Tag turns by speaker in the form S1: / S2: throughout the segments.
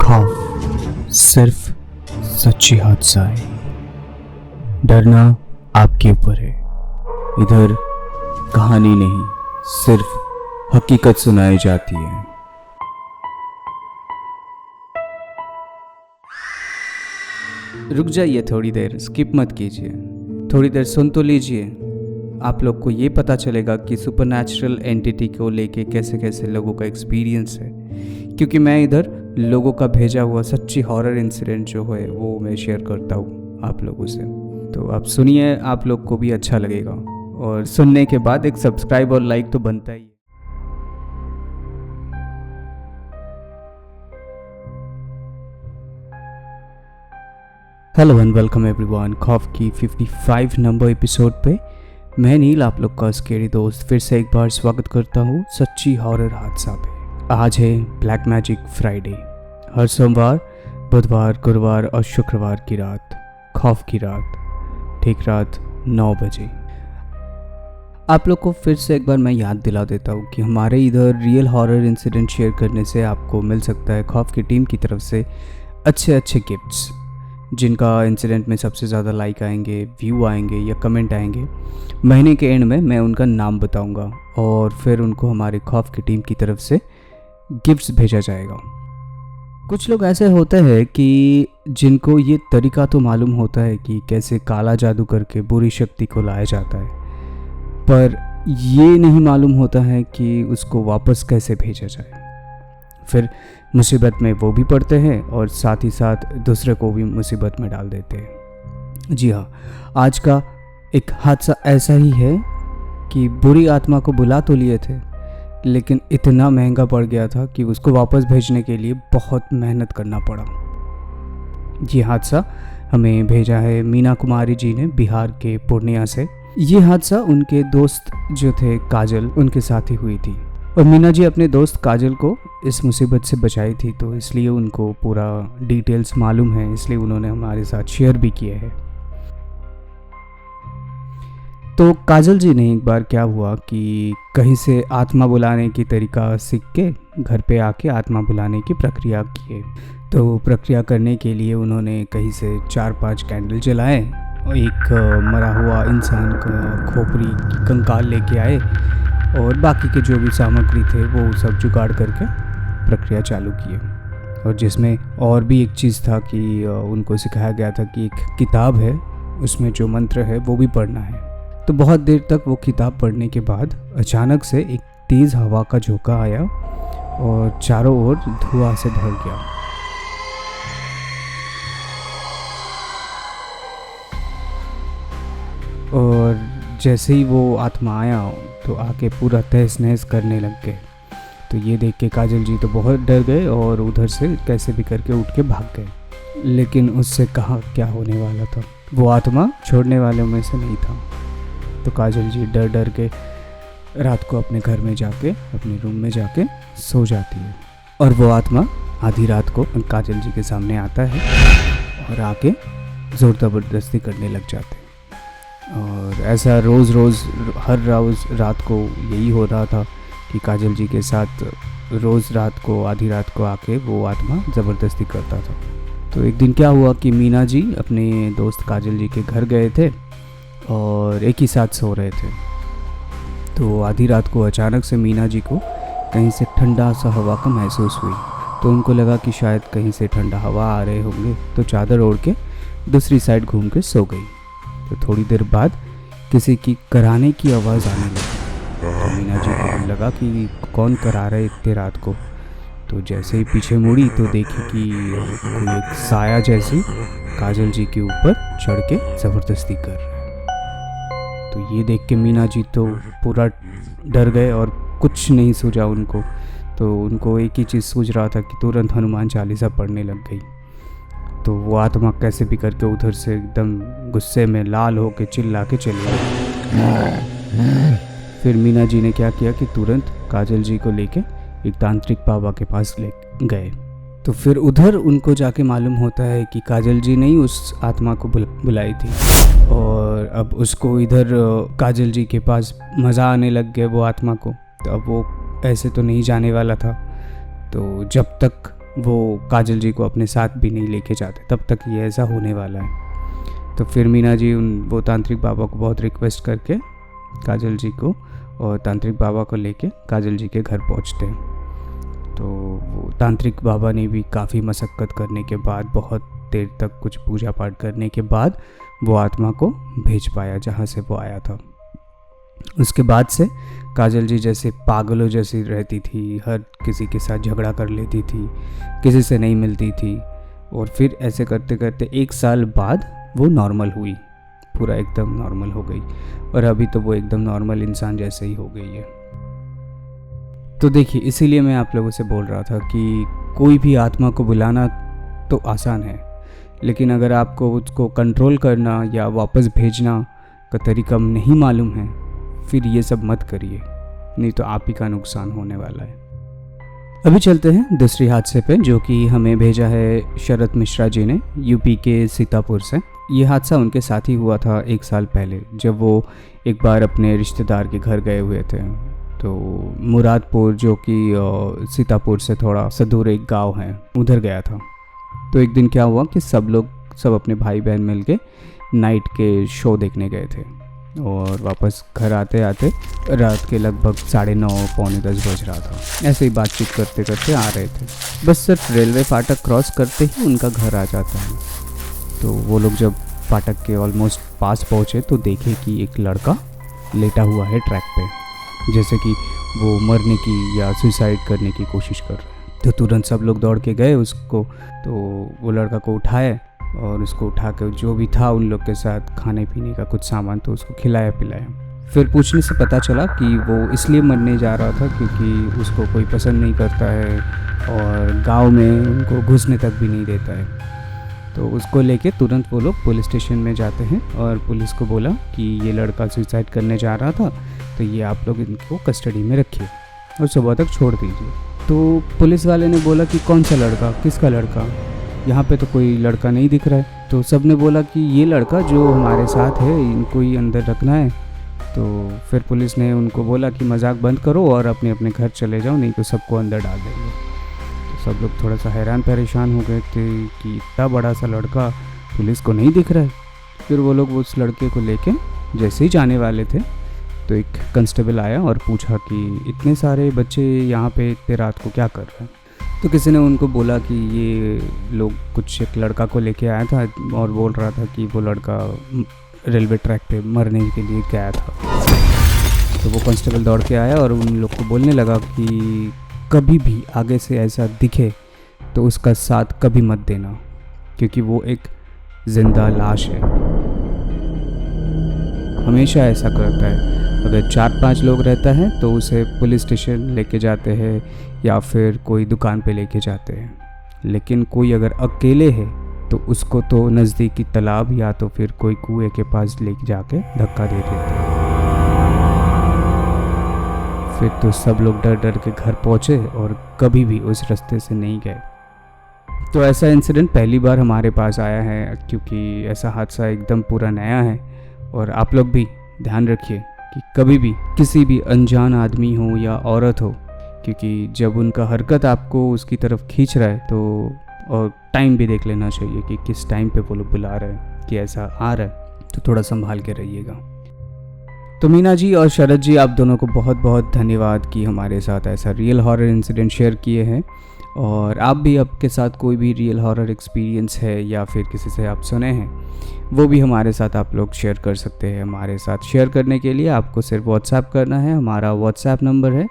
S1: खौफ सिर्फ सच्ची हादसा है। डरना आपके ऊपर है। इधर कहानी नहीं, सिर्फ हकीकत सुनाई जाती है। रुक जाइए, थोड़ी देर स्किप मत कीजिए, थोड़ी देर सुन तो लीजिए। आप लोग को ये पता चलेगा कि सुपरनैचुरल एंटिटी को लेके कैसे कैसे लोगों का एक्सपीरियंस है, क्योंकि मैं इधर लोगों का भेजा हुआ सच्ची हॉरर इंसिडेंट जो है वो मैं शेयर करता हूँ आप लोगों से। तो आप सुनिए, आप लोग को भी अच्छा लगेगा, और सुनने के बाद एक सब्सक्राइब और लाइक तो बनता ही है। हेलो एंड वेलकम एवरीवन, खौफ की 55 नंबर एपिसोड पे मैं नील, आप लोग का स्केरी दोस्त, फिर से एक बार स्वागत करता हूँ सच्ची हॉरर हादसा पे। आज है ब्लैक मैजिक फ्राइडे। हर सोमवार, बुधवार, गुरुवार और शुक्रवार की रात, खौफ की रात, ठीक रात 9 बजे। आप लोग को फिर से एक बार मैं याद दिला देता हूँ कि हमारे इधर रियल हॉरर इंसिडेंट शेयर करने से आपको मिल सकता है खौफ की टीम की तरफ से अच्छे गिफ्ट्स, जिनका इंसिडेंट में सबसे ज़्यादा लाइक आएंगे, व्यू आएंगे या कमेंट आएंगे। महीने के एंड में मैं उनका नाम बताऊंगा और फिर उनको हमारे खौफ की टीम की तरफ से गिफ्ट्स भेजा जाएगा। कुछ लोग ऐसे होते हैं कि जिनको ये तरीका तो मालूम होता है कि कैसे काला जादू करके बुरी शक्ति को लाया जाता है, पर ये नहीं मालूम होता है कि उसको वापस कैसे भेजा जाए। फिर मुसीबत में वो भी पड़ते हैं और साथ ही साथ दूसरे को भी मुसीबत में डाल देते हैं। जी हाँ, आज का एक हादसा ऐसा ही है कि बुरी आत्मा को बुला तो लिए थे, लेकिन इतना महंगा पड़ गया था कि उसको वापस भेजने के लिए बहुत मेहनत करना पड़ा। ये हादसा हमें भेजा है मीना कुमारी जी ने, बिहार के पूर्णिया से। ये हादसा उनके दोस्त जो थे काजल, उनके साथ ही हुई थी, और मीना जी अपने दोस्त काजल को इस मुसीबत से बचाई थी, तो इसलिए उनको पूरा डिटेल्स मालूम है, इसलिए उन्होंने हमारे साथ शेयर भी किए हैं। तो काजल जी ने एक बार क्या हुआ कि कहीं से आत्मा बुलाने की तरीका सीख के घर पे आके आत्मा बुलाने की प्रक्रिया किए। तो प्रक्रिया करने के लिए उन्होंने कहीं से 4-5 कैंडल जलाए और एक मरा हुआ इंसान का खोपड़ी की कंकाल लेके आए, और बाकी के जो भी सामग्री थे वो सब जुगाड़ करके प्रक्रिया चालू किए। और जिसमें और भी एक चीज़ था कि उनको सिखाया गया था कि एक किताब है, उसमें जो मंत्र है वो भी पढ़ना है। तो बहुत देर तक वो किताब पढ़ने के बाद अचानक से एक तेज़ हवा का झोंका आया और चारों ओर धुआं से भर गया। और जैसे ही वो आत्मा आया तो आके पूरा तहस नहस करने लग गए। तो ये देख के काजल जी तो बहुत डर गए और उधर से कैसे भी करके उठ के भाग गए, लेकिन उससे कहाँ क्या होने वाला था, वो आत्मा छोड़ने वालों में से नहीं था। तो काजल जी डर डर के रात को अपने घर में जाके, अपने रूम में जाके सो जाती है, और वो आत्मा आधी रात को काजल जी के सामने आता है और आके ज़ोर ज़बरदस्ती करने लग जाते हैं। और ऐसा रोज़ हर रोज़ रात को यही हो रहा था कि काजल जी के साथ रोज़ रात को आधी रात को आके वो आत्मा ज़बरदस्ती करता था। तो एक दिन क्या हुआ कि मीना जी अपने दोस्त काजल जी के घर गए थे और एक ही साथ सो रहे थे। तो आधी रात को अचानक से मीना जी को कहीं से ठंडा सा हवा का महसूस हुई। तो उनको लगा कि शायद कहीं से ठंडा हवा आ रहे होंगे, तो चादर ओढ़ के दूसरी साइड घूम के सो गई। तो थोड़ी देर बाद किसी की कराने की आवाज़ आने लगी। तो मीना जी को लगा कि कौन करा रहा है इतने रात को। तो जैसे ही पीछे मुड़ी तो देखी कि कोई एक साया जैसी काजल जी के ऊपर चढ़ के ज़बरदस्ती कर रहा है। तो ये देख के मीना जी तो पूरा डर गए और कुछ नहीं सूझा उनको। तो उनको एक ही चीज़ सूझ रहा था कि तुरंत हनुमान चालीसा पढ़ने लग गई। तो वो आत्मा कैसे भी करके उधर से एकदम गुस्से में लाल होके चिल्ला के चली गई। फिर मीना जी ने क्या किया कि तुरंत काजल जी को लेके एक तांत्रिक बाबा के पास ले गए। तो फिर उधर उनको जाके मालूम होता है कि काजल जी ने ही उस आत्मा को बुलाई थी, और अब उसको इधर काजल जी के पास मज़ा आने लग गया वो आत्मा को। तो अब वो ऐसे तो नहीं जाने वाला था। तो जब तक वो काजल जी को अपने साथ भी नहीं लेके जाते, तब तक ये ऐसा होने वाला है। तो फिर मीना जी वो तांत्रिक बाबा को बहुत रिक्वेस्ट करके काजल जी को और तांत्रिक बाबा को लेके काजल जी के घर पहुंचते हैं। तो वो तांत्रिक बाबा ने भी काफ़ी मशक्क़त करने के बाद, बहुत देर तक कुछ पूजा पाठ करने के बाद वो आत्मा को भेज पाया जहाँ से वो आया था। उसके बाद से काजल जी जैसे पागलों जैसी रहती थी, हर किसी के साथ झगड़ा कर लेती थी, किसी से नहीं मिलती थी, और फिर ऐसे करते करते 1 साल बाद वो नॉर्मल हुई, पूरा एकदम नॉर्मल हो गई, और अभी तो वो एकदम नॉर्मल इंसान जैसे ही हो गई है। तो देखिए, इसीलिए मैं आप लोगों से बोल रहा था कि कोई भी आत्मा को बुलाना तो आसान है, लेकिन अगर आपको उसको कंट्रोल करना या वापस भेजना का तरीका नहीं मालूम है, फिर ये सब मत करिए, नहीं तो आप ही का नुकसान होने वाला है। अभी चलते हैं दूसरी हादसे पे, जो कि हमें भेजा है शरद मिश्रा जी ने यूपी के सीतापुर से। ये हादसा उनके साथ ही हुआ था 1 साल पहले, जब वो एक बार अपने रिश्तेदार के घर गए हुए थे। तो मुरादपुर, जो कि सीतापुर से थोड़ा सा दूर एक गाँव है, उधर गया था। तो एक दिन क्या हुआ कि सब अपने भाई बहन मिल के नाइट के शो देखने गए थे, और वापस घर आते आते रात के लगभग 9:30 पौने 10 बज रहा था। ऐसे ही बातचीत करते करते आ रहे थे, बस सिर्फ रेलवे फाटक क्रॉस करते ही उनका घर आ जाता है। तो वो लोग जब फाटक के ऑलमोस्ट पास पहुँचे तो देखे कि एक लड़का लेटा हुआ है ट्रैक पे, जैसे कि वो मरने की या सुसाइड करने की कोशिश कर रहा है। तो तुरंत सब लोग दौड़ के गए उसको, तो वो लड़का को उठाए और उसको उठा कर जो भी था उन लोग के साथ खाने पीने का कुछ सामान तो उसको खिलाया पिलाया। फिर पूछने से पता चला कि वो इसलिए मरने जा रहा था क्योंकि उसको कोई पसंद नहीं करता है और गांव में उनको घुसने तक भी नहीं देता है। तो उसको लेके तुरंत वो लोग पुलिस स्टेशन में जाते हैं और पुलिस को बोला कि ये लड़का सुसाइड करने जा रहा था, तो ये आप लोग इनको कस्टडी में रखिए और सुबह तक छोड़ दीजिए। तो पुलिस वाले ने बोला कि कौन सा लड़का, किसका लड़का, यहाँ पे तो कोई लड़का नहीं दिख रहा है। तो सब ने बोला कि ये लड़का जो हमारे साथ है, इनको ही अंदर रखना है। तो फिर पुलिस ने उनको बोला कि मजाक बंद करो और अपने अपने घर चले जाओ, नहीं तो सबको अंदर डाल देंगे। तो सब लोग थोड़ा सा हैरान परेशान हो गए थे कि इतना बड़ा सा लड़का पुलिस को नहीं दिख रहा है। फिर वो लोग उस लड़के को लेके जैसे ही जाने वाले थे तो एक कांस्टेबल आया और पूछा कि इतने सारे बच्चे यहाँ पे इतने रात को क्या कर रहे हैं। तो किसी ने उनको बोला कि ये लोग कुछ एक लड़का को लेके आया था और बोल रहा था कि वो लड़का रेलवे ट्रैक पे मरने के लिए गया था। तो वो कांस्टेबल दौड़ के आया और उन लोग को बोलने लगा कि कभी भी आगे से ऐसा दिखे तो उसका साथ कभी मत देना, क्योंकि वो एक जिंदा लाश है, हमेशा ऐसा करता है। अगर 4-5 लोग रहता है तो उसे पुलिस स्टेशन लेके जाते हैं या फिर कोई दुकान पे लेके जाते हैं, लेकिन कोई अगर अकेले है तो उसको तो नज़दीकी तालाब या तो फिर कोई कुएं के पास लेके जाके धक्का दे देते हैं। फिर तो सब लोग डर डर के घर पहुँचे और कभी भी उस रास्ते से नहीं गए। तो ऐसा इंसिडेंट पहली बार हमारे पास आया है, क्योंकि ऐसा हादसा एकदम पूरा नया है। और आप लोग भी ध्यान रखिए कि कभी भी किसी भी अनजान आदमी हो या औरत हो, क्योंकि जब उनका हरकत आपको उसकी तरफ खींच रहा है तो और टाइम भी देख लेना चाहिए कि किस टाइम पे वो लोग बुला रहे हैं, कि ऐसा आ रहा है, तो थोड़ा संभाल के रहिएगा। तो मीना जी और शरद जी, आप दोनों को बहुत बहुत धन्यवाद कि हमारे साथ ऐसा रियल हॉरर इंसिडेंट शेयर किए हैं। और आप भी आपके साथ कोई भी रियल हॉरर एक्सपीरियंस है या फिर किसी से आप सुने हैं, वो भी हमारे साथ आप लोग शेयर कर सकते हैं। हमारे साथ शेयर करने के लिए आपको सिर्फ व्हाट्सएप करना है। हमारा व्हाट्सएप नंबर है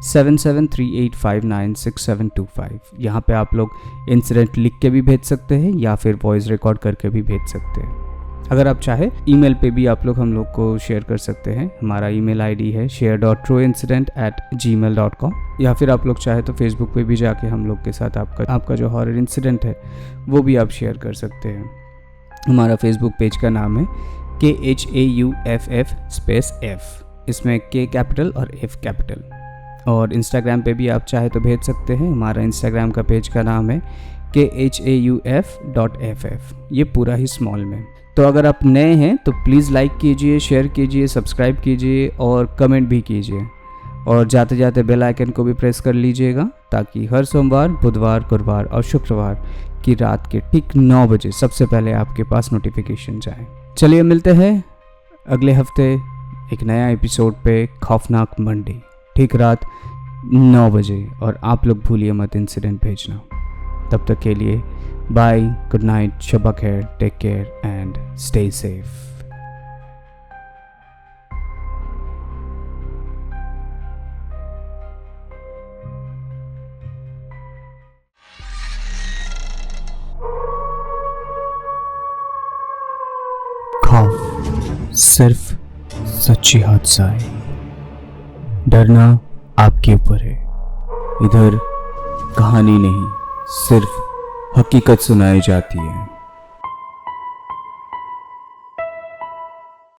S1: 7738596725। यहाँ पे आप लोग इंसिडेंट लिख के भी भेज सकते हैं या फिर वॉइस रिकॉर्ड करके भी भेज सकते हैं। अगर आप चाहे ईमेल पे भी आप लोग हम लोग को शेयर कर सकते हैं। हमारा ईमेल आईडी है share.trueincident@gmail.com। या फिर आप लोग चाहे तो फेसबुक पे भी जाके हम लोग के साथ आपका जो हॉरर इंसिडेंट है वो भी आप शेयर कर सकते हैं। हमारा फेसबुक पेज का नाम है KHAUFF_F, इसमें K कैपिटल और F कैपिटल। और इंस्टाग्राम पे भी आप चाहे तो भेज सकते हैं। हमारा इंस्टाग्राम का पेज का नाम है KHAUF.FF, ये पूरा ही स्मॉल में। तो अगर आप नए हैं तो प्लीज़ लाइक कीजिए, शेयर कीजिए, सब्सक्राइब कीजिए और कमेंट भी कीजिए। और जाते जाते बेल आइकन को भी प्रेस कर लीजिएगा ताकि हर सोमवार, बुधवार, गुरुवार और शुक्रवार की रात के ठीक 9 बजे सबसे पहले आपके पास नोटिफिकेशन जाए। चलिए मिलते हैं अगले हफ्ते एक नया एपिसोड पे खौफनाक मंडे, ठीक रात 9 बजे। और आप लोग भूलिए मत इंसिडेंट भेजना। तब तक के लिए बाय, गुड नाइट, शब्बा खैर, take care and stay safe. खौफ सिर्फ सच्ची हादसा है, डरना आपके ऊपर है। इधर कहानी नहीं, सिर्फ हकीकत सुनाई जाती है।